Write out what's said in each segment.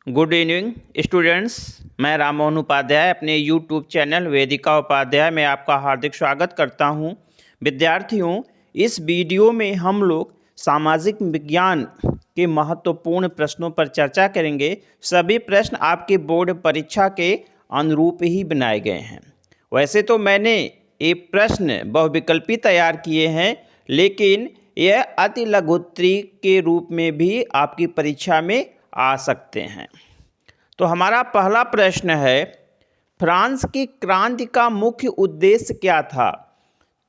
Good evening students. मैं राममोहन उपाध्याय अपने YouTube channel वेदिका उपाध्याय में आपका हार्दिक स्वागत करता हूं। विद्यार्थियों, इस वीडियो में हम लोग सामाजिक विज्ञान के महत्वपूर्ण प्रश्नों पर चर्चा करेंगे। सभी प्रश्न आपके बोर्ड परीक्षा के अनुरूप ही बनाए गए हैं। वैसे तो मैंने ये प्रश्न बहुविकल्पी तैयार किए हैं, लेकिन यह अति लघुत्तरी के रूप में भी आपकी परीक्षा में आ सकते हैं। तो हमारा पहला प्रश्न है, फ्रांस की क्रांति का मुख्य उद्देश्य क्या था?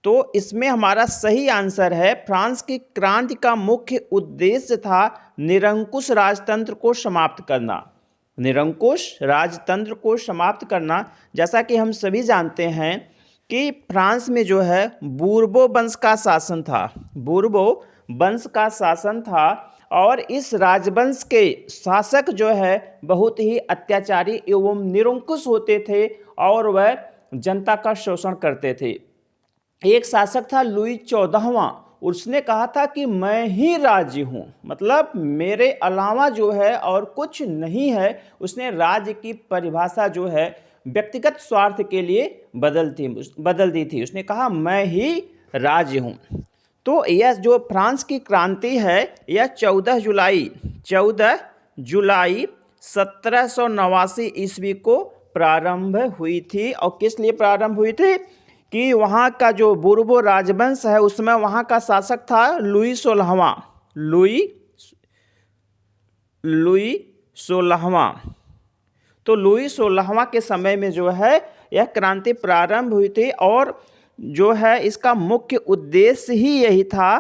तो इसमें हमारा सही आंसर है, फ्रांस की क्रांति का मुख्य उद्देश्य था निरंकुश राजतंत्र को समाप्त करना। निरंकुश राजतंत्र को समाप्त करना। जैसा कि हम सभी जानते हैं कि फ्रांस में जो है बूर्बो वंश का शासन था। बूर्बो वंश का शासन था और इस राजवंश के शासक जो है बहुत ही अत्याचारी एवं निरंकुश होते थे और वह जनता का शोषण करते थे। एक शासक था लुई 14वां। उसने कहा था कि मैं ही राज्य हूँ, मतलब मेरे अलावा जो है और कुछ नहीं है। उसने राज्य की परिभाषा जो है व्यक्तिगत स्वार्थ के लिए बदल दी थी। उसने कहा मैं ही राज्य हूँ। तो यह जो फ्रांस की क्रांति है यह 14 जुलाई 1789 ईस्वी को प्रारंभ हुई थी। और किस लिए प्रारंभ हुई थी कि वहाँ का जो बूर्बो राजवंश है उसमें वहाँ का शासक था लुई 16वां। तो लुई 16वां के समय में जो है यह क्रांति प्रारंभ हुई थी और जो है इसका मुख्य उद्देश्य ही यही था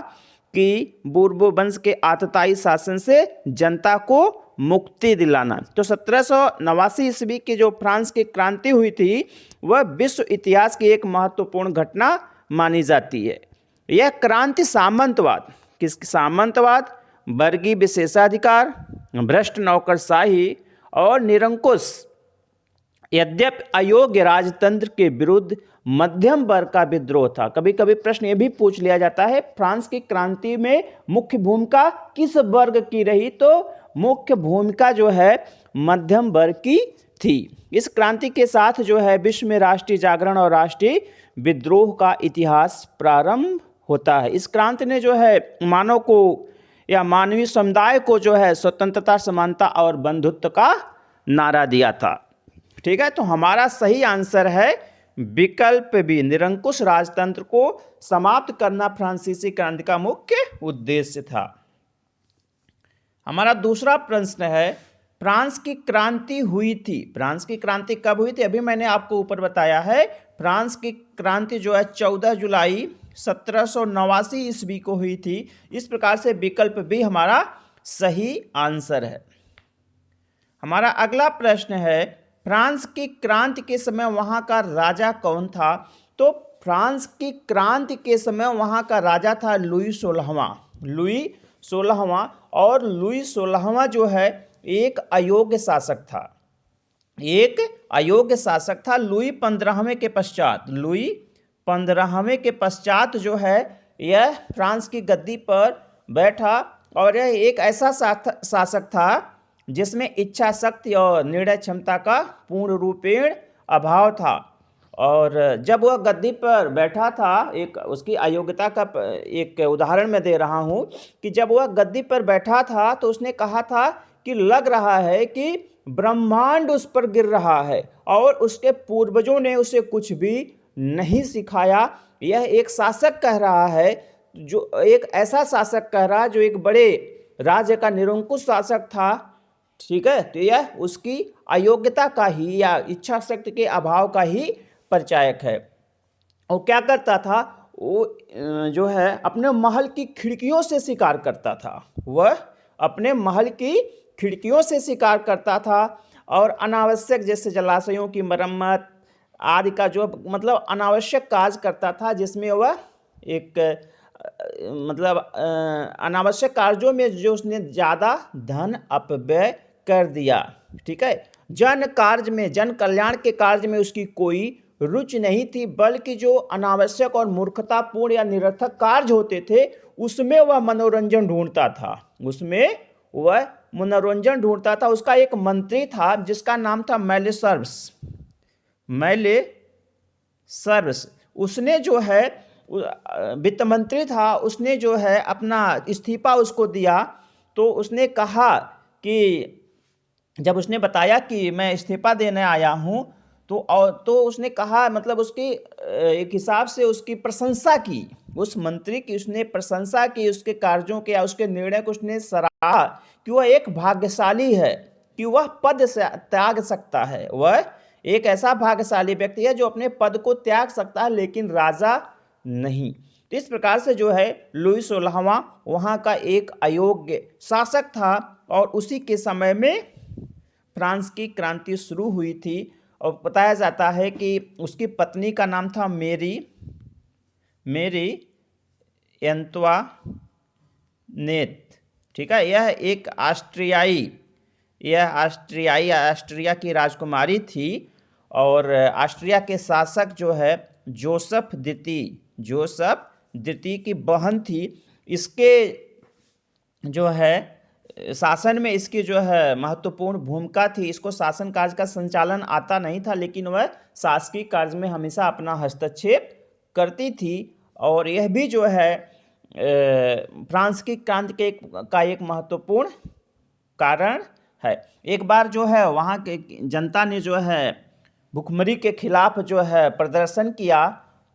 कि बूर्बो वंश के आतताई शासन से जनता को मुक्ति दिलाना। तो 1789 ईस्वी की जो फ्रांस की क्रांति हुई थी वह विश्व इतिहास की एक महत्वपूर्ण घटना मानी जाती है। यह क्रांति सामंतवाद, वर्गीय विशेषाधिकार, भ्रष्ट नौकरशाही और निरंकुश यद्यपि अयोग्य राजतंत्र के विरुद्ध मध्यम वर्ग का विद्रोह था। कभी कभी प्रश्न ये भी पूछ लिया जाता है, फ्रांस की क्रांति में मुख्य भूमिका किस वर्ग की रही? तो मुख्य भूमिका जो है मध्यम वर्ग की थी। इस क्रांति के साथ जो है विश्व में राष्ट्रीय जागरण और राष्ट्रीय विद्रोह का इतिहास प्रारंभ होता है। इस क्रांति ने जो है मानव को या मानवीय समुदाय को जो है स्वतंत्रता, समानता और बंधुत्व का नारा दिया था। ठीक है, तो हमारा सही आंसर है विकल्प बी, निरंकुश राजतंत्र को समाप्त करना फ्रांसीसी क्रांति का मुख्य उद्देश्य था। हमारा दूसरा प्रश्न है, फ्रांस की क्रांति हुई थी। फ्रांस की क्रांति कब हुई थी? अभी मैंने आपको ऊपर बताया है। फ्रांस की क्रांति जो है 14 जुलाई 1789 ईस्वी को हुई थी। इस प्रकार से विकल्प बी हमारा सही आंसर है। हमारा अगला प्रश्न है, फ्रांस की क्रांति के समय वहाँ का राजा कौन था? तो फ्रांस की क्रांति के समय वहाँ का राजा था लुई 16वां। और लुई 16वां जो है एक अयोग्य शासक था। लुई 15वें के पश्चात जो है यह फ्रांस की गद्दी पर बैठा और यह एक ऐसा शासक था जिसमें इच्छा शक्ति और निर्णय क्षमता का पूर्ण रूपेण अभाव था। और जब वह गद्दी पर बैठा था, एक उसकी अयोग्यता का एक उदाहरण मैं दे रहा हूँ कि जब वह गद्दी पर बैठा था तो उसने कहा था कि लग रहा है कि ब्रह्मांड उस पर गिर रहा है और उसके पूर्वजों ने उसे कुछ भी नहीं सिखाया। यह एक शासक कह रहा है, जो एक ऐसा शासक कह रहा है जो एक बड़े राज्य का निरंकुश शासक था। ठीक है, तो यह उसकी अयोग्यता का ही या इच्छा शक्ति के अभाव का ही परिचायक है। और क्या करता था वो जो है अपने महल की खिड़कियों से शिकार करता था। वह अपने महल की खिड़कियों से शिकार करता था और अनावश्यक जैसे जलाशयों की मरम्मत आदि का जो मतलब अनावश्यक कार्य करता था, जिसमें वह एक मतलब अनावश्यक कार्यों में जो उसने ज़्यादा धन अपव्यय कर दिया। ठीक है, जन कल्याण के कार्य में उसकी कोई रुचि नहीं थी, बल्कि जो अनावश्यक और मूर्खतापूर्ण या निरर्थक कार्य होते थे उसमें वह मनोरंजन ढूंढता था। मनोरंजन ढूंढता था। उसका एक मंत्री था जिसका नाम था मैले सर्वस। उसने जो है वित्त मंत्री था, उसने जो है अपना इस्तीफा उसको दिया। तो उसने कहा कि जब उसने बताया कि मैं इस्तीफा देने आया हूं, तो उसने कहा, मतलब उसकी एक हिसाब से उसकी प्रशंसा की, उस मंत्री की उसने प्रशंसा की, उसके कार्यों के या उसके निर्णय को उसने सराहा कि वह एक भाग्यशाली है कि वह पद से त्याग सकता है। वह एक ऐसा भाग्यशाली व्यक्ति है जो अपने पद को त्याग सकता है लेकिन राजा नहीं। तो इस प्रकार से जो है लुई 16वां वहाँ का एक अयोग्य शासक था और उसी के समय में फ्रांस की क्रांति शुरू हुई थी। और बताया जाता है कि उसकी पत्नी का नाम था मेरी एंतवानेत। ठीक है, यह ऑस्ट्रिया की राजकुमारी थी। और ऑस्ट्रिया के शासक जो है जोसेफ द्वितीय की बहन थी। इसके जो है शासन में इसकी जो है महत्वपूर्ण भूमिका थी। इसको शासन कार्य का संचालन आता नहीं था, लेकिन वह शासकीय कार्य में हमेशा अपना हस्तक्षेप करती थी। और यह भी जो है फ्रांस की क्रांति का एक महत्वपूर्ण कारण है। एक बार जो है वहाँ के जनता ने जो है भुखमरी के खिलाफ जो है प्रदर्शन किया।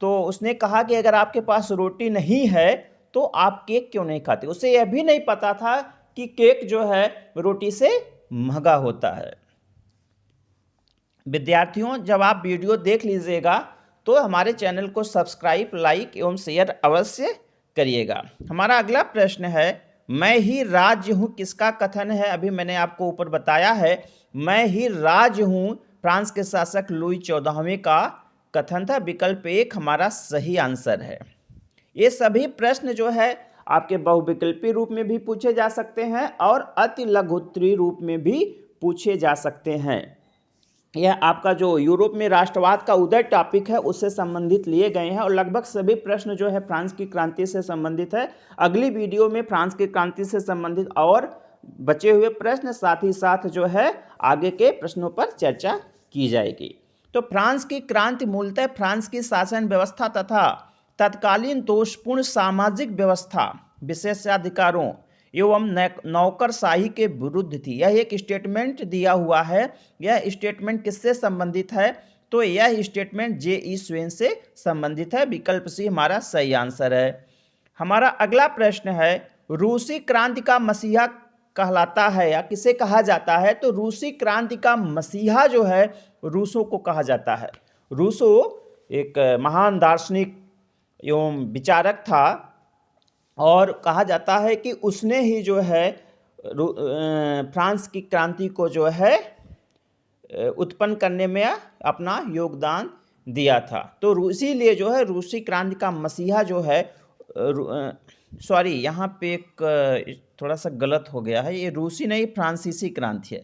तो उसने कहा कि अगर आपके पास रोटी नहीं है तो आप केक क्यों नहीं खाते। उसे यह भी नहीं पता था कि केक जो है रोटी से महंगा होता है। विद्यार्थियों, जब आप वीडियो देख लीजिएगा तो हमारे चैनल को सब्सक्राइब, लाइक एवं शेयर अवश्य करिएगा। हमारा अगला प्रश्न है, मैं ही राज्य हूँ किसका कथन है। अभी मैंने आपको ऊपर बताया है, मैं ही राज्य हूँ फ्रांस के शासक लुई 14वें का कथन था। विकल्प 1 हमारा सही आंसर है। ये सभी प्रश्न जो है आपके बहुविकल्पी रूप में भी पूछे जा सकते हैं और अति लघुत्तरीय रूप में भी पूछे जा सकते हैं। यह आपका जो यूरोप में राष्ट्रवाद का उदय टॉपिक है उससे संबंधित लिए गए हैं। और लगभग सभी प्रश्न जो है फ्रांस की क्रांति से संबंधित है। अगली वीडियो में फ्रांस की क्रांति से संबंधित और बचे हुए प्रश्न, साथ ही साथ जो है आगे के प्रश्नों पर चर्चा की जाएगी। तो फ्रांस की क्रांति मूलतः फ्रांस की शासन व्यवस्था तथा तत्कालीन दोषपूर्ण सामाजिक व्यवस्था, विशेषाधिकारों एवं नौकरशाही के विरुद्ध थी। यह एक स्टेटमेंट दिया हुआ है। यह स्टेटमेंट किससे संबंधित है, तो यह स्टेटमेंट जे.ई. स्वेन से संबंधित है। विकल्प सी हमारा सही आंसर है। हमारा अगला प्रश्न है, रूसी क्रांति का मसीहा कहलाता है या किसे कहा जाता है। तो रूसी क्रांति का मसीहा जो है रूसो को कहा जाता है। रूसो एक महान दार्शनिक एवं विचारक था और कहा जाता है कि उसने ही जो है फ्रांस की क्रांति को जो है उत्पन्न करने में अपना योगदान दिया था। तो इसीलिए जो है रूसी क्रांति का मसीहा जो है, सॉरी यहाँ पे एक थोड़ा सा गलत हो गया है, ये रूसी नहीं फ्रांसीसी क्रांति है।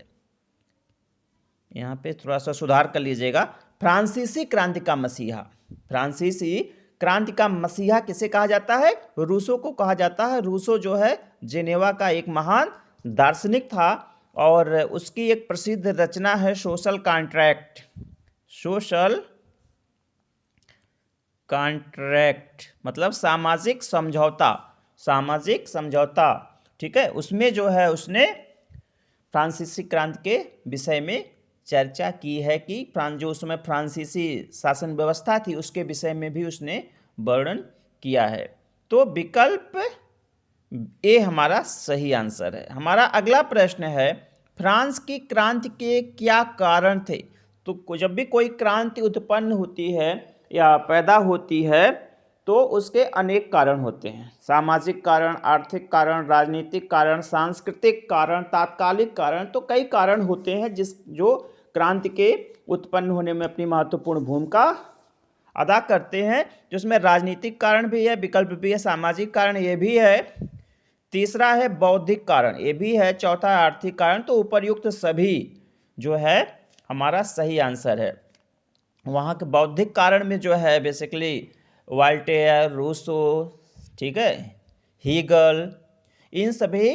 यहाँ पे थोड़ा सा सुधार कर लीजिएगा। फ्रांसीसी क्रांति का मसीहा, फ्रांसीसी क्रांति का मसीहा किसे कहा जाता है, रूसो को कहा जाता है। रूसो जो है जेनेवा का एक महान दार्शनिक था और उसकी एक प्रसिद्ध रचना है सोशल कॉन्ट्रैक्ट मतलब सामाजिक समझौता। ठीक है, उसमें जो है उसने फ्रांसीसी क्रांति के विषय में चर्चा की है कि जो उस समय फ्रांसीसी शासन व्यवस्था थी उसके विषय में भी उसने वर्णन किया है। तो विकल्प ए हमारा सही आंसर है। हमारा अगला प्रश्न है, फ्रांस की क्रांति के क्या कारण थे। तो जब भी कोई क्रांति उत्पन्न होती है या पैदा होती है तो उसके अनेक कारण होते हैं। सामाजिक कारण, आर्थिक कारण, राजनीतिक कारण, सांस्कृतिक कारण, तात्कालिक कारण। तो कई कारण होते हैं जो क्रांति के उत्पन्न होने में अपनी महत्वपूर्ण भूमिका अदा करते हैं। जिसमें राजनीतिक कारण भी है, विकल्प भी है, सामाजिक कारण ये भी है, तीसरा है बौद्धिक कारण ये भी है, चौथा है आर्थिक कारण। तो उपर्युक्त सभी जो है हमारा सही आंसर है। वहाँ के बौद्धिक कारण में जो है बेसिकली वॉल्टेयर, रूसो, ठीक है, हीगल, इन सभी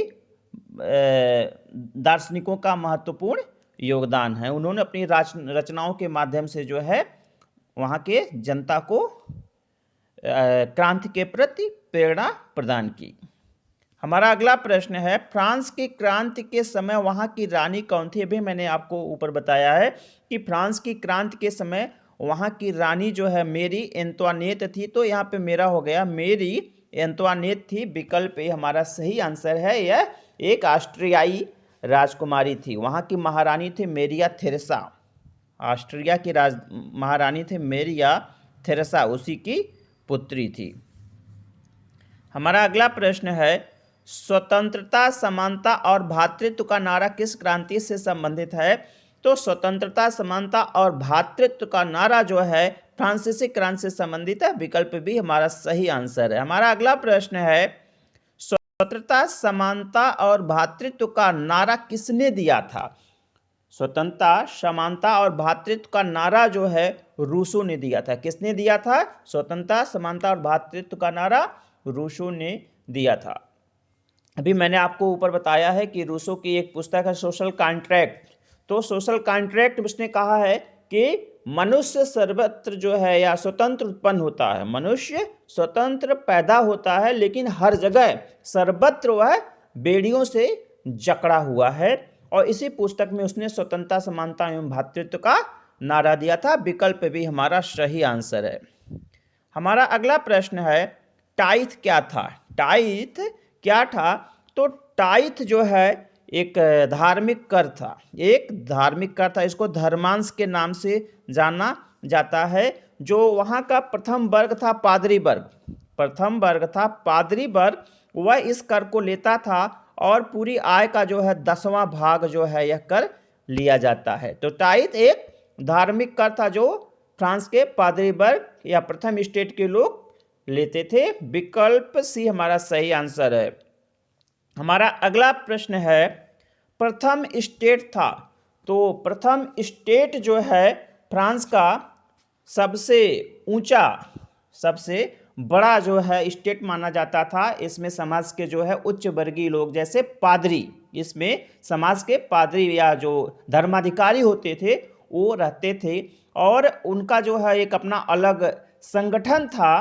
दार्शनिकों का महत्वपूर्ण योगदान है। उन्होंने अपनी रचनाओं के माध्यम से जो है वहाँ के जनता को क्रांति के प्रति प्रेरणा प्रदान की। हमारा अगला प्रश्न है, फ्रांस की क्रांति के समय वहाँ की रानी कौन थी? अभी मैंने आपको ऊपर बताया है कि फ्रांस की क्रांति के समय वहाँ की रानी जो है मेरी एंतोनेट थी। तो यहाँ पे मेरा हो गया मेरी एंतोनेट थी, विकल्प ए हमारा सही आंसर है। यह एक ऑस्ट्रियाई राजकुमारी थी। वहाँ की महारानी थी मेरिया थेरेसा। ऑस्ट्रिया की महारानी थी मेरिया थेरेसा, उसी की पुत्री थी। हमारा अगला प्रश्न है, स्वतंत्रता, समानता और भ्रातृत्व का नारा किस क्रांति से संबंधित है? तो स्वतंत्रता, समानता और भ्रातृत्व का नारा जो है फ्रांसीसी क्रांति से संबंधित है। विकल्प बी हमारा सही आंसर है। हमारा अगला प्रश्न है, स्वतंत्रता, समानता और भ्रातृत्व का नारा किसने दिया था? स्वतंत्रता, समानता और भ्रातृत्व का नारा जो है रूसो ने दिया था। किसने दिया था? स्वतंत्रता, समानता और भ्रातृत्व का नारा रूसो ने दिया था। अभी मैंने आपको ऊपर बताया है कि रूसो की एक पुस्तक है सोशल कॉन्ट्रैक्ट। तो सोशल कॉन्ट्रैक्ट में उसने कहा है कि मनुष्य सर्वत्र जो है या स्वतंत्र उत्पन्न होता है। मनुष्य स्वतंत्र पैदा होता है, लेकिन हर जगह सर्वत्र वह बेड़ियों से जकड़ा हुआ है। और इसी पुस्तक में उसने स्वतंत्रता, समानता एवं भ्रातृत्व का नारा दिया था। विकल्प भी हमारा सही आंसर है। हमारा अगला प्रश्न है, टाइथ क्या था? टाइथ क्या था? तो टाइथ जो है एक धार्मिक कर था। एक धार्मिक कर था। इसको धर्मांश के नाम से जाना जाता है। जो वहाँ का प्रथम वर्ग था पादरी वर्ग, प्रथम वर्ग था पादरी वर्ग, वह इस कर को लेता था और पूरी आय का जो है 10वां भाग जो है यह कर लिया जाता है। तो टाइथ एक धार्मिक कर था जो फ्रांस के पादरी वर्ग या प्रथम स्टेट के लोग लेते थे। विकल्प सी हमारा सही आंसर है। हमारा अगला प्रश्न है, प्रथम स्टेट था। तो प्रथम स्टेट जो है फ्रांस का सबसे ऊंचा, सबसे बड़ा जो है स्टेट माना जाता था। इसमें समाज के जो है उच्च वर्गीय लोग जैसे पादरी, इसमें समाज के पादरी या जो धर्माधिकारी होते थे वो रहते थे। और उनका जो है एक अपना अलग संगठन था।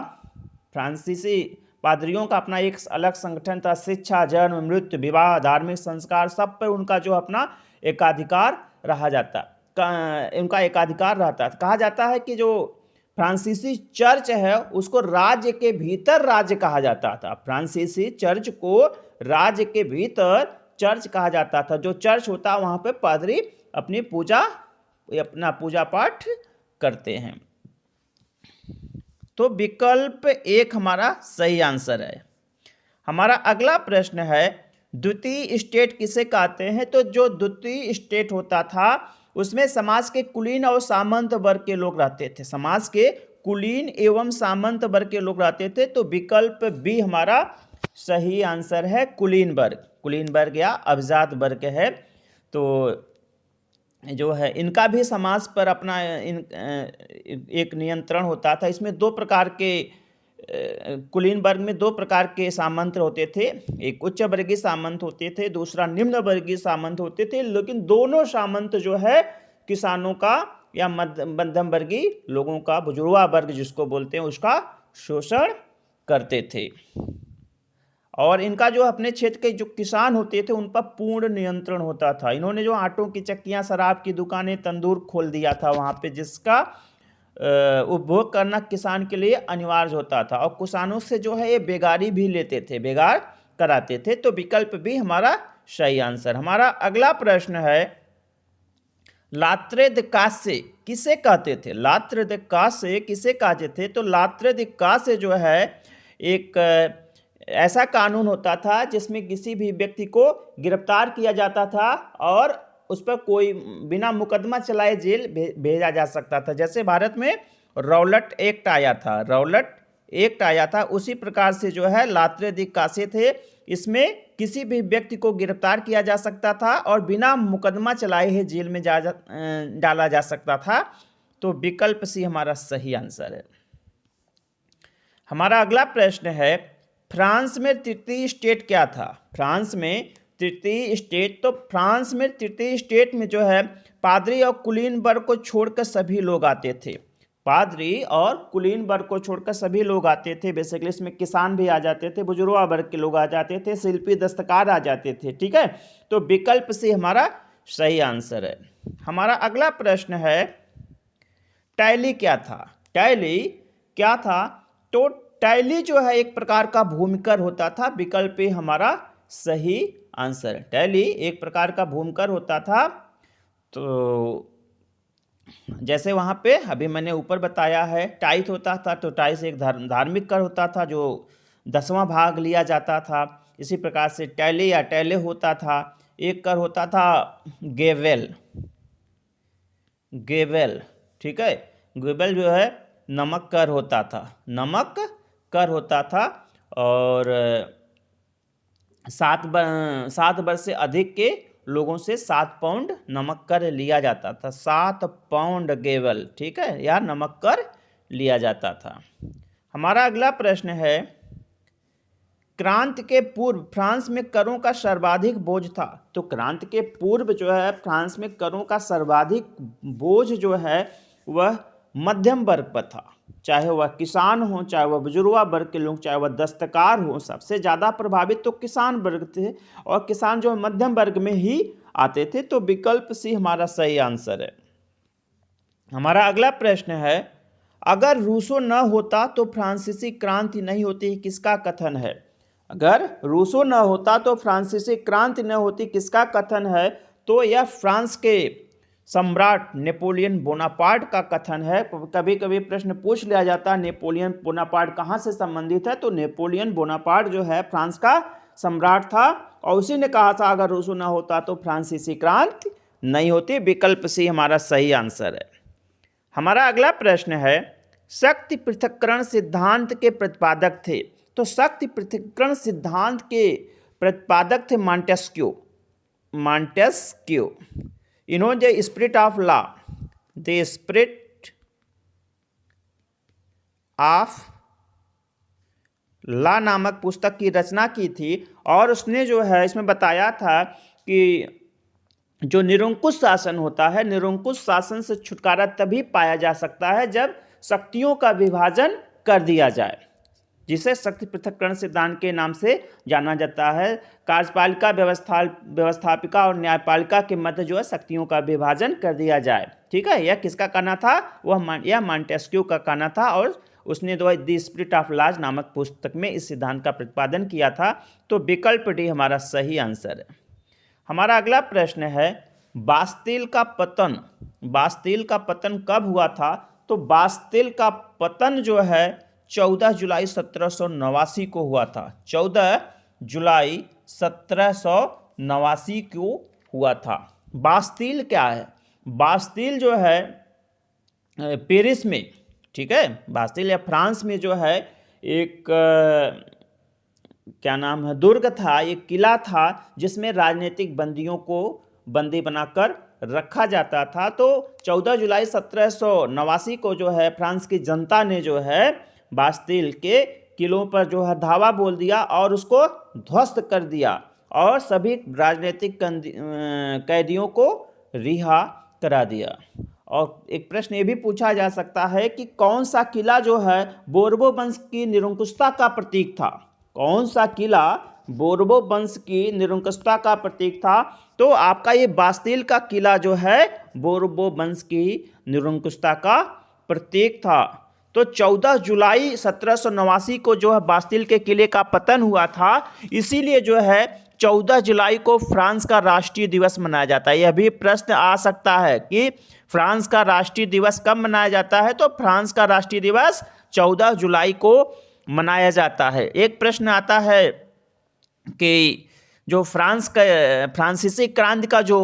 फ्रांसीसी पादरियों का अपना एक अलग संगठन था। शिक्षा, जन्म, मृत्यु, विवाह, धार्मिक संस्कार, सब पर उनका जो अपना एकाधिकार रहा जाता, उनका एकाधिकार रहता। कहा जाता है कि जो फ्रांसीसी चर्च है उसको राज्य के भीतर राज्य कहा जाता था। फ्रांसीसी चर्च को राज्य के भीतर चर्च कहा जाता था। जो चर्च होता वहाँ पे पादरी अपनी अपना पूजा पाठ करते हैं। तो विकल्प एक हमारा सही आंसर है। हमारा अगला प्रश्न है, द्वितीय स्टेट किसे कहते हैं? तो जो द्वितीय स्टेट होता था उसमें समाज के कुलीन और सामंत वर्ग के लोग रहते थे। समाज के कुलीन एवं सामंत वर्ग के लोग रहते थे। तो विकल्प बी हमारा सही आंसर है, कुलीन वर्ग। कुलीन वर्ग या अभिजात वर्ग है। तो जो है इनका भी समाज पर अपना एक नियंत्रण होता था। इसमें दो प्रकार के कुलीन वर्ग में दो प्रकार के सामंत होते थे। एक उच्च वर्गीय सामंत होते थे, दूसरा निम्न वर्गीय सामंत होते थे। लेकिन दोनों सामंत जो है किसानों का या मध्यम वर्गीय लोगों का, बुजुर्गा वर्ग जिसको बोलते हैं, उसका शोषण करते थे। और इनका जो अपने क्षेत्र के जो किसान होते थे उन पर पूर्ण नियंत्रण होता था। इन्होंने जो आटों की चक्कियां, शराब की दुकानें, तंदूर खोल दिया था वहाँ पे, जिसका उपभोग करना किसान के लिए अनिवार्य होता था। और किसानों से जो है ये बेगारी भी लेते थे, बेगार कराते थे। तो विकल्प भी हमारा सही आंसर। हमारा अगला प्रश्न है, लात्रेदकासे किसे कहते थे? लात्रेदकासे किसे कहते थे? तो लात्रेदकासे जो है एक ऐसा कानून होता था जिसमें किसी भी व्यक्ति को गिरफ्तार किया जाता था और उस पर कोई बिना मुकदमा चलाए जेल भेजा जा सकता था। जैसे भारत में रौलट एक्ट आया था, रौलट एक्ट आया था, उसी प्रकार से जो है लात्रेदकासे थे। इसमें किसी भी व्यक्ति को गिरफ्तार किया जा सकता था और बिना मुकदमा चलाए ही जेल में डाला जा सकता था। तो विकल्प सी हमारा सही आंसर है। हमारा अगला प्रश्न है, फ्रांस में तृतीय स्टेट क्या था? फ्रांस में तृतीय स्टेट, तो फ्रांस में तृतीय स्टेट में जो है पादरी और कुलीन वर्ग को छोड़कर सभी लोग आते थे। पादरी और कुलीन वर्ग को छोड़कर सभी लोग आते थे। बेसिकली इसमें किसान भी आ जाते थे, बुजुर्ग वर्ग के लोग आ जाते थे, शिल्पी दस्तकार आ जाते थे। ठीक है, तो विकल्प सी हमारा सही आंसर है। हमारा अगला प्रश्न है, टैली क्या था? टैली क्या था? तो टैली जो है एक प्रकार का भूमिकर होता था। विकल्प ए हमारा सही आंसर है। टैली एक प्रकार का भूमिकर होता था। तो जैसे वहाँ पे अभी मैंने ऊपर बताया है टाइथ होता था, तो टाइथ एक धार्मिक कर होता था जो 10वां भाग लिया जाता था। इसी प्रकार से टैली या टैले होता था। एक कर होता था गेवेल। गेवेल, ठीक है, गेवेल जो है नमक कर होता था, नमक कर होता था। और 7 वर्ष से अधिक के लोगों से 7 पाउंड नमक कर लिया जाता था। 7 पाउंड गेवल, ठीक है, या नमक कर लिया जाता था। हमारा अगला प्रश्न है, क्रांति के पूर्व फ्रांस में करों का सर्वाधिक बोझ था। तो क्रांति के पूर्व जो है फ्रांस में करों का सर्वाधिक बोझ जो है वह मध्यम वर्ग पर था। चाहे वह किसान हो, चाहे वह बुजुर्ग वर्ग के लोग, चाहे वह दस्तकार हो, सबसे ज़्यादा प्रभावित तो किसान वर्ग थे, और किसान जो मध्यम वर्ग में ही आते थे। तो विकल्प सी हमारा सही आंसर है। हमारा अगला प्रश्न है, अगर रूसो न होता तो फ्रांसीसी क्रांति नहीं होती, किसका कथन है? अगर रूसो न होता तो फ्रांसीसी क्रांति न होती, किसका कथन है? तो यह फ्रांस के सम्राट नेपोलियन बोनापार्ट का कथन है। कभी कभी प्रश्न पूछ लिया जाता है नेपोलियन बोनापार्ट कहाँ से संबंधित है, तो नेपोलियन बोनापार्ट जो है फ्रांस का सम्राट था, और उसी ने कहा था अगर रूसो न होता तो फ्रांसीसी क्रांति नहीं होती। विकल्प सी हमारा सही आंसर है। हमारा अगला प्रश्न है, शक्ति पृथक्करण सिद्धांत के प्रतिपादक थे। तो शक्ति पृथक्करण सिद्धांत के प्रतिपादक थे मॉन्टेस्क्यू। मॉन्टेस्क्यू, इन्होंने the spirit of law, the spirit of law नामक पुस्तक की रचना की थी, और उसने जो है इसमें बताया था कि जो निरंकुश शासन होता है, निरंकुश शासन से छुटकारा तभी पाया जा सकता है जब शक्तियों का विभाजन कर दिया जाए, जिसे शक्ति पृथक्करण सिद्धांत के नाम से जाना जाता है। कार्यपालिका व्यवस्थापिका और न्यायपालिका के मध्य जो है शक्तियों का विभाजन कर दिया जाए। ठीक है, यह किसका कहना था? यह मॉन्टेस्क्यू का कहना था, और उसने द स्पिरिट ऑफ लॉज नामक पुस्तक में इस सिद्धांत का प्रतिपादन किया था। तो विकल्प डी हमारा सही आंसर है। हमारा अगला प्रश्न है, बास्तिल का पतन, बास्तिल का पतन कब हुआ था? तो बास्तिल का पतन जो है 14 जुलाई 1789 को हुआ था। 14 जुलाई 1789 को हुआ था। बास्तिल क्या है? बास्तिल जो है पेरिस में, ठीक है, बास्तिल या फ्रांस में जो है एक क्या नाम है, दुर्ग था, एक किला था, जिसमें राजनीतिक बंदियों को बंदी बनाकर रखा जाता था। तो 14 जुलाई 1789 को जो है फ्रांस की जनता ने जो है बास्तिल के किलों पर जो है धावा बोल दिया और उसको ध्वस्त कर दिया, और सभी राजनीतिक कैदियों को रिहा करा दिया। और एक प्रश्न ये भी पूछा जा सकता है कि कौन सा किला जो है बोर्बो वंश की निरंकुशता का प्रतीक था? कौन सा किला बोर्बो वंश की निरंकुशता का प्रतीक था? तो आपका ये बास्तिल का किला जो है बोर्बो वंश की निरंकुशता का प्रतीक था। तो 14 जुलाई 1789 को जो है बास्तिल के किले का पतन हुआ था, इसीलिए जो है 14 जुलाई को फ्रांस का राष्ट्रीय दिवस मनाया जाता है। यह भी प्रश्न आ सकता है कि फ्रांस का राष्ट्रीय दिवस कब मनाया जाता है? तो फ्रांस का राष्ट्रीय दिवस 14 जुलाई को मनाया जाता है। एक प्रश्न आता है कि जो फ्रांसीसी क्रांति का जो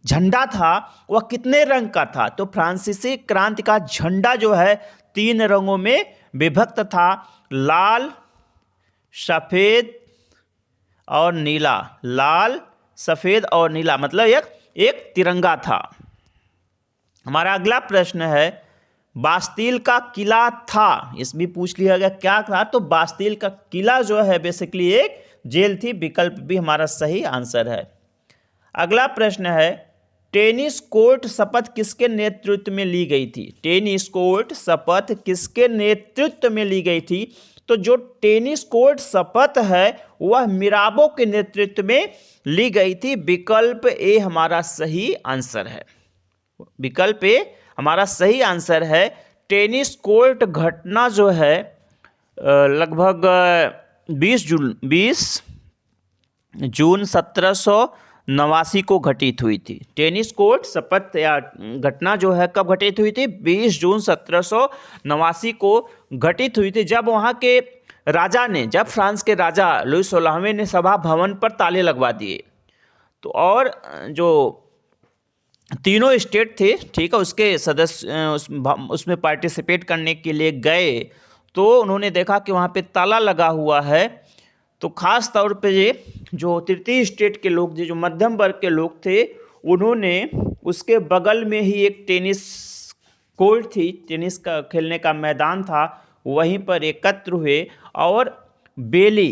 झंडा था वह कितने रंग का था? तो फ्रांसीसी क्रांति का झंडा जो है 3 रंगों में विभक्त था, लाल, सफ़ेद और नीला। लाल, सफ़ेद और नीला, मतलब एक तिरंगा था। हमारा अगला प्रश्न है, बास्तिल का किला था, इस भी पूछ लिया गया क्या था? तो बास्तिल का किला जो है बेसिकली एक जेल थी। विकल्प बी हमारा सही आंसर है। अगला प्रश्न है, टेनिस कोर्ट शपथ किसके नेतृत्व में ली गई थी? टेनिस कोर्ट शपथ किसके नेतृत्व में ली गई थी? तो जो टेनिस कोर्ट शपथ है वह मिराबो के नेतृत्व में ली गई थी। विकल्प ए हमारा सही आंसर है। विकल्प ए हमारा सही आंसर है। टेनिस कोर्ट घटना जो है लगभग 20 जून 1789 को घटित हुई थी। टेनिस कोर्ट शपथ या घटना जो है कब घटित हुई थी? 20 जून 1789 को घटित हुई थी, जब वहाँ के राजा ने, जब फ्रांस के राजा लुई 16वें ने सभा भवन पर ताले लगवा दिए। तो और जो तीनों स्टेट थे, ठीक है, उसके सदस्य उसमें पार्टिसिपेट करने के लिए गए, तो उन्होंने देखा कि वहाँ पे ताला लगा हुआ है। तो ख़ास तौर पे ये जो तृतीय स्टेट के लोग, जो मध्यम वर्ग के लोग थे, उन्होंने उसके बगल में ही एक टेनिस कोर्ट थी, टेनिस का खेलने का मैदान था, वहीं पर एकत्र हुए और बेली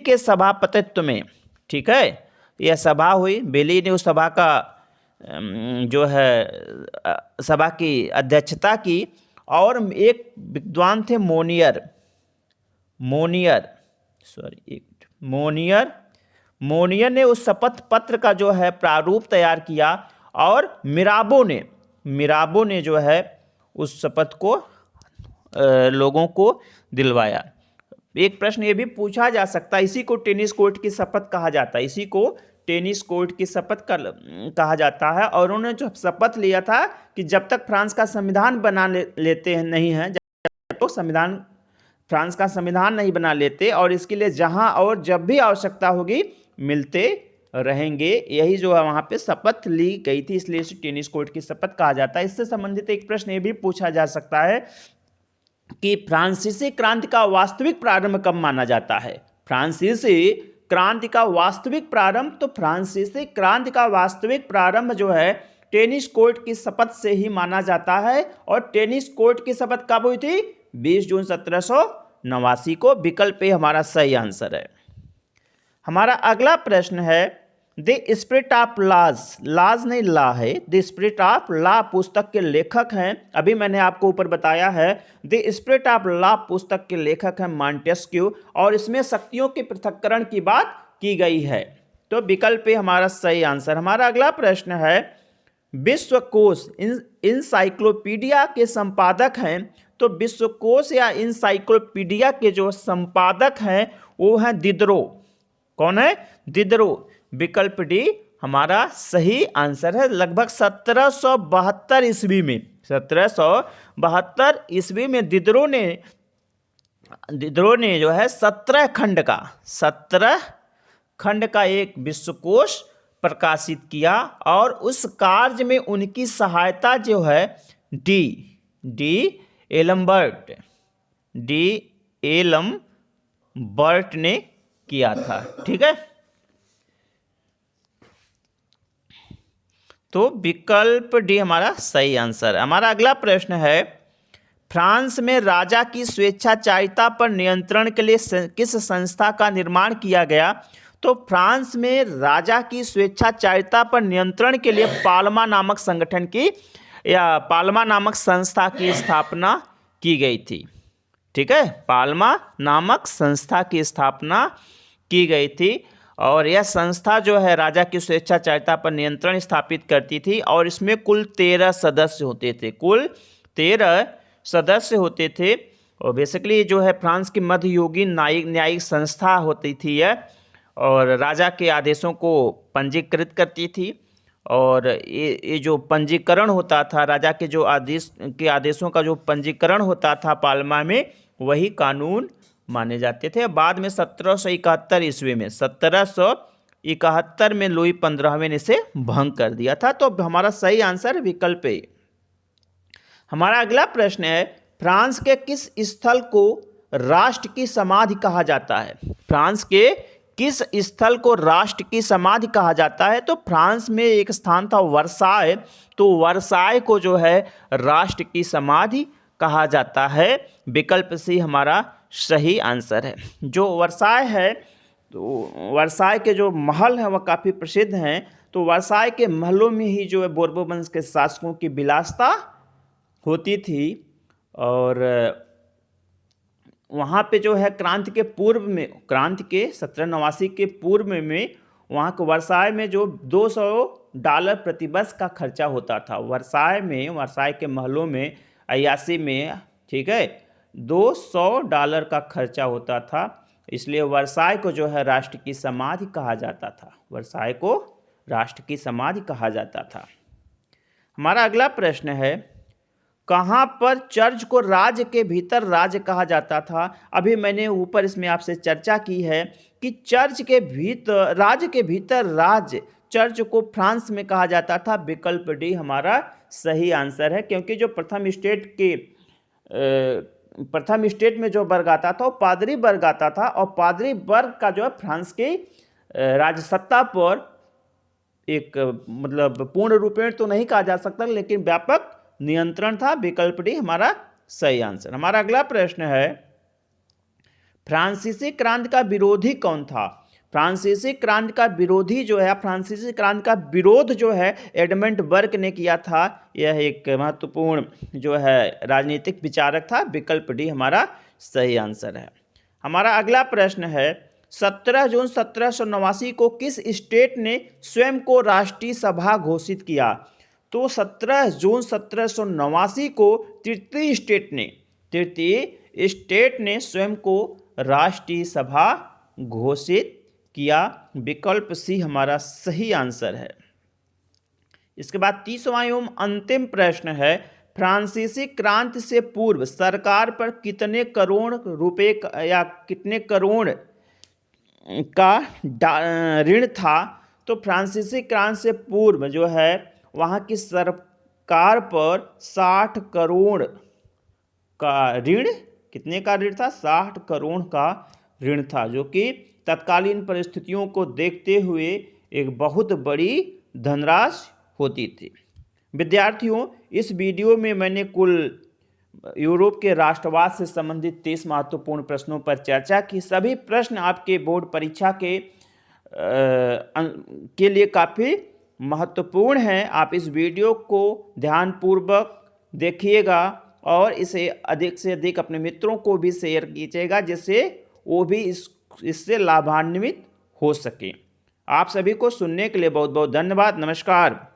के सभापतित्व में, ठीक है, यह सभा हुई। बेली ने उस सभा का जो है सभा की अध्यक्षता की, और एक विद्वान थे मोनियर ने उस शपथ पत्र का जो है प्रारूप तैयार किया, और मिराबो ने जो है उस शपथ को लोगों को दिलवाया। एक प्रश्न ये भी पूछा जा सकता है, इसी को टेनिस कोर्ट की शपथ कहा जाता है, इसी को टेनिस कोर्ट की शपथ कहा जाता है। और उन्होंने जो शपथ लिया था कि जब तक फ्रांस का संविधान बना लेते हैं नहीं है, जब तो फ्रांस का संविधान नहीं बना लेते, और इसके लिए जहां और जब भी आवश्यकता होगी मिलते रहेंगे, यही जो है वहां पे शपथ ली गई थी, इसलिए इसे टेनिस कोर्ट की शपथ कहा जाता है। इससे संबंधित एक प्रश्न ये भी पूछा जा सकता है कि फ्रांसीसी क्रांति का वास्तविक प्रारंभ कब माना जाता है? फ्रांसीसी क्रांति का वास्तविक प्रारंभ, तो फ्रांसीसी क्रांति का वास्तविक प्रारंभ जो है टेनिस कोर्ट की शपथ से ही माना जाता है। और टेनिस कोर्ट की शपथ कब हुई थी? 20 जून 1789 को। विकल्प ए हमारा सही आंसर है। हमारा अगला प्रश्न है, द स्पिरिट ऑफ लाज नहीं ला है, द स्पिरिट ऑफ लॉ पुस्तक के लेखक हैं, अभी मैंने आपको ऊपर बताया है, द स्पिरिट ऑफ लॉ पुस्तक के लेखक हैं मॉन्टेस्क्यू, और इसमें शक्तियों के पृथक्करण की बात की गई है। तो विकल्प ए हमारा सही आंसर। हमारा अगला प्रश्न है, विश्वकोश इंसाइक्लोपीडिया के संपादक हैं, तो विश्वकोश या इंसाइक्लोपीडिया के जो संपादक हैं वो हैं दिदरो। कौन है? दिदरो। विकल्प डी हमारा सही आंसर है। लगभग 1772 ईस्वी में, 1772 ईस्वी में दिदरो ने जो है 17 खंड का एक विश्वकोश प्रकाशित किया, और उस कार्य में उनकी सहायता जो है डी एलम्बर्ट ने किया था। ठीक है, तो विकल्प डी हमारा सही आंसर है। हमारा अगला प्रश्न है, फ्रांस में राजा की स्वेच्छाचारिता पर नियंत्रण के लिए किस संस्था का निर्माण किया गया? तो फ्रांस में राजा की स्वेच्छाचारिता पर नियंत्रण के लिए पाल्मा नामक संगठन की या पाल्मा नामक संस्था की स्थापना की गई थी। ठीक है, पाल्मा नामक संस्था की स्थापना की गई थी, और यह संस्था जो है राजा की स्वेच्छाचारिता पर नियंत्रण स्थापित करती थी, और इसमें कुल 13 सदस्य होते थे। और बेसिकली जो है फ्रांस की मध्ययुगीन न्यायिक संस्था होती थी यह, और राजा के आदेशों को पंजीकृत करती थी, और ये जो पंजीकरण होता था, राजा के जो आदेशों का जो पंजीकरण होता था पाल्मा में, वही कानून माने जाते थे। बाद में 1771 में लुई 15वें ने इसे भंग कर दिया था। तो हमारा सही आंसर विकल्प ए। हमारा अगला प्रश्न है, फ्रांस के किस स्थल को राष्ट्र की समाधि कहा जाता है? फ्रांस के किस स्थल को राष्ट्र की समाधि कहा जाता है? तो फ्रांस में एक स्थान था वर्साय, तो वर्साय को जो है राष्ट्र की समाधि कहा जाता है। विकल्प सी हमारा सही आंसर है। जो वर्साय है, तो वर्साय के जो महल हैं वह काफ़ी प्रसिद्ध हैं। तो वर्साय के महलों में ही जो है बोर्बो वंश के शासकों की विलासता होती थी। और वहाँ पे जो है क्रांति के पूर्व में, क्रांति के 1789 के पूर्व में वहाँ के वर्साय में जो $200 प्रति वर्ष का खर्चा होता था। वर्साय में, वर्साय के महलों में, अयासी में, ठीक है, $200 का खर्चा होता था। इसलिए वर्साय को जो है राष्ट्र की समाधि कहा जाता था। वर्साय को राष्ट्र की समाधि कहा जाता था। हमारा अगला प्रश्न है, कहाँ पर चर्च को राज्य के भीतर राज्य कहा जाता था? अभी मैंने ऊपर इसमें आपसे चर्चा की है कि चर्च के भीतर, राज्य के भीतर राज्य, चर्च को फ्रांस में कहा जाता था। विकल्प डी हमारा सही आंसर है, क्योंकि जो प्रथम स्टेट में जो वर्ग आता था वो पादरी वर्ग आता था, और पादरी वर्ग का जो है फ्रांस के राजसत्ता पर एक मतलब पूर्ण रूपेण तो नहीं कहा जा सकता, लेकिन व्यापक नियंत्रण था। विकल्प डी हमारा सही आंसर। हमारा अगला प्रश्न है, फ्रांसीसी क्रांति का विरोधी कौन था? फ्रांसीसी क्रांति का विरोधी जो है, फ्रांसीसी क्रांति का विरोध जो है एडमंड बर्क ने किया था। यह एक महत्वपूर्ण जो है राजनीतिक विचारक था। विकल्प डी हमारा सही आंसर है। हमारा अगला प्रश्न है, 17 जून 1789 को किस स्टेट ने स्वयं को राष्ट्रीय सभा घोषित किया? तो 17 जून 1789 को तृतीय स्टेट ने स्वयं को राष्ट्रीय सभा घोषित किया। विकल्प सी हमारा सही आंसर है। इसके बाद 30वां एवं अंतिम प्रश्न है, फ्रांसीसी क्रांति से पूर्व सरकार पर कितने करोड़ रुपए या कितने करोड़ का ऋण था? तो फ्रांसीसी क्रांति से पूर्व जो है वहाँ की सरकार पर 60 करोड़ का ऋण, कितने का ऋण था? 60 करोड़ का ऋण था, जो कि तत्कालीन परिस्थितियों को देखते हुए एक बहुत बड़ी धनराशि होती थी। विद्यार्थियों, इस वीडियो में मैंने कुल यूरोप के राष्ट्रवाद से संबंधित 30 महत्वपूर्ण प्रश्नों पर चर्चा की। सभी प्रश्न आपके बोर्ड परीक्षा के लिए काफ़ी महत्वपूर्ण हैं। आप इस वीडियो को ध्यानपूर्वक देखिएगा और इसे अधिक से अधिक अपने मित्रों को भी शेयर कीजिएगा, जिससे वो भी इससे लाभान्वित हो सके। आप सभी को सुनने के लिए बहुत बहुत धन्यवाद। नमस्कार।